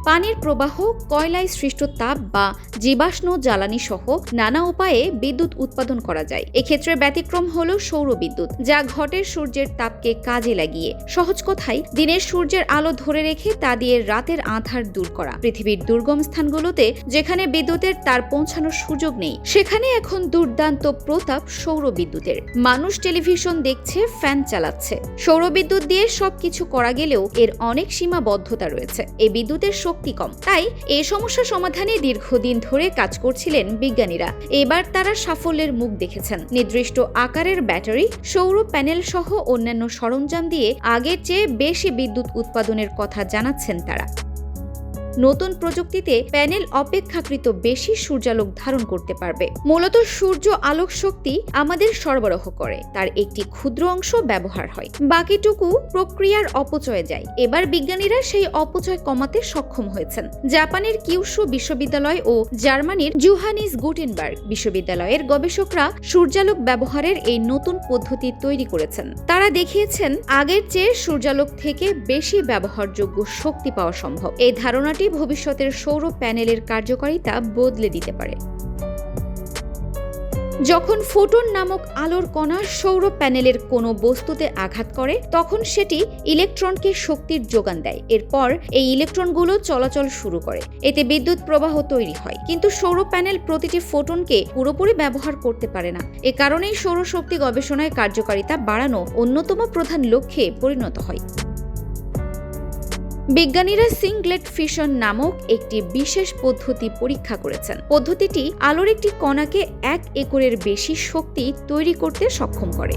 পানির প্রবাহ, কয়লায় সৃষ্ট তাপ বা জীবাশ্ম জ্বালানি সহ নানা উপায়ে বিদ্যুৎ উৎপাদন করা যায়। এক্ষেত্রে ব্যতিক্রম হলো সৌর বিদ্যুৎ, যা ঘটের সূর্যের তাপকে কাজে লাগিয়ে, সহজ কথায় দিনের সূর্যের আলো ধরে রেখে তা দিয়ে রাতের আঁধার দূর করা। পৃথিবীর দুর্গম স্থানগুলোতে যেখানে বিদ্যুতের তার পৌঁছানোর সুযোগ নেই, সেখানে এখন দুর্দান্ত প্রতাপ সৌর বিদ্যুতের। মানুষ টেলিভিশন দেখছে, ফ্যান চালাচ্ছে। সৌর বিদ্যুৎ দিয়ে সবকিছু করা গেলেও এর অনেক সীমাবদ্ধতা রয়েছে। এই বিদ্যুতের শক্তি কম, তাই এই সমস্যা সমাধানে দীর্ঘদিন ধরে কাজ করছিলেন বিজ্ঞানীরা। এবার তারা সাফল্যের মুখ দেখেছেন। নির্দিষ্ট আকারের ব্যাটারি, সৌর প্যানেল সহ অন্যান্য সরঞ্জাম দিয়ে আগের চেয়ে বেশি বিদ্যুৎ উৎপাদনের কথা জানাচ্ছেন তারা। নতুন প্রযুক্তিতে প্যানেল অপেক্ষাকৃত বেশি সূর্যালোক ধারণ করতে পারবে। মূলত সূর্য আলোক শক্তি আমাদের সরবরাহ করে, তার একটি ক্ষুদ্র অংশ ব্যবহার হয়, বাকিটুকু প্রক্রিয়ার অপচয়ে যায়। এবার বিজ্ঞানীরা সেই অপচয় কমাতে সক্ষম হয়েছেন। জাপানের কিউশু বিশ্ববিদ্যালয় ও জার্মানির জোহানিস গুটেনবার্গ বিশ্ববিদ্যালয়ের গবেষকরা সূর্যালোক ব্যবহারের এই নতুন পদ্ধতি তৈরি করেছেন। তারা দেখিয়েছেন আগের চেয়ে সূর্যালোক থেকে বেশি ব্যবহারযোগ্য শক্তি পাওয়া সম্ভব। এই ধারণাটি ভবিষ্যতের সৌর প্যানেলের কার্যকারিতা বদলে দিতে পারে। যখন ফোটন নামক আলোর কণা সৌর প্যানেলের কোনো বস্তুতে আঘাত করে, তখন সেটি ইলেকট্রনকে শক্তির যোগান দেয়। এরপর এই ইলেকট্রনগুলো চলাচল শুরু করে, এতে বিদ্যুৎ প্রবাহ তৈরি হয়। কিন্তু সৌর প্যানেল প্রতিটি ফোটনকে পুরোপুরি ব্যবহার করতে পারে না। এ কারণেই সৌরশক্তি গবেষণায় কার্যকারিতা বাড়ানো অন্যতম প্রধান লক্ষ্যে পরিণত হয়। বিজ্ঞানীরা সিঙ্গলেট ফিশন নামক একটি বিশেষ পদ্ধতি পরীক্ষা করেছেন। পদ্ধতিটি আলোর একটি কণাকে 1 একরের বেশি শক্তি তৈরি করতে সক্ষম করে।